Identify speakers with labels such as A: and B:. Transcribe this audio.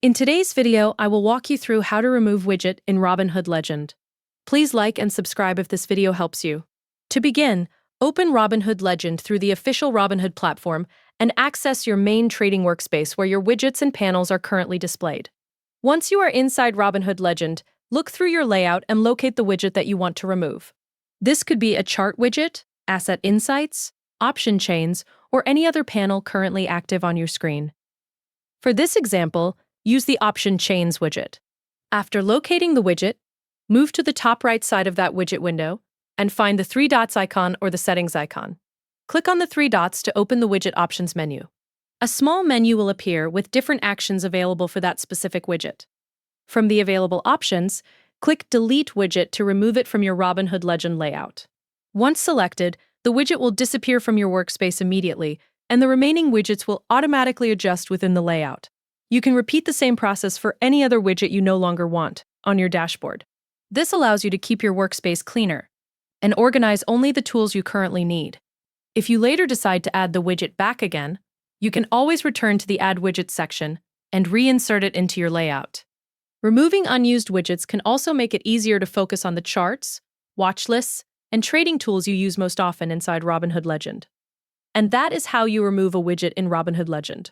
A: In today's video, I will walk you through how to remove widget in Robinhood Legend. Please like and subscribe if this video helps you. To begin, open Robinhood Legend through the official Robinhood platform and access your main trading workspace where your widgets and panels are currently displayed. Once you are inside Robinhood Legend, look through your layout and locate the widget that you want to remove. This could be a chart widget, asset insights, option chains, or any other panel currently active on your screen. For this example, use the Option Chains widget. After locating the widget, move to the top right side of that widget window and find the three dots icon or the settings icon. Click on the three dots to open the widget options menu. A small menu will appear with different actions available for that specific widget. From the available options, click Delete Widget to remove it from your Robinhood Legend layout. Once selected, the widget will disappear from your workspace immediately, and the remaining widgets will automatically adjust within the layout. You can repeat the same process for any other widget you no longer want on your dashboard. This allows you to keep your workspace cleaner and organize only the tools you currently need. If you later decide to add the widget back again, you can always return to the Add Widgets section and reinsert it into your layout. Removing unused widgets can also make it easier to focus on the charts, watch lists, and trading tools you use most often inside Robinhood Legend. And that is how you remove a widget in Robinhood Legend.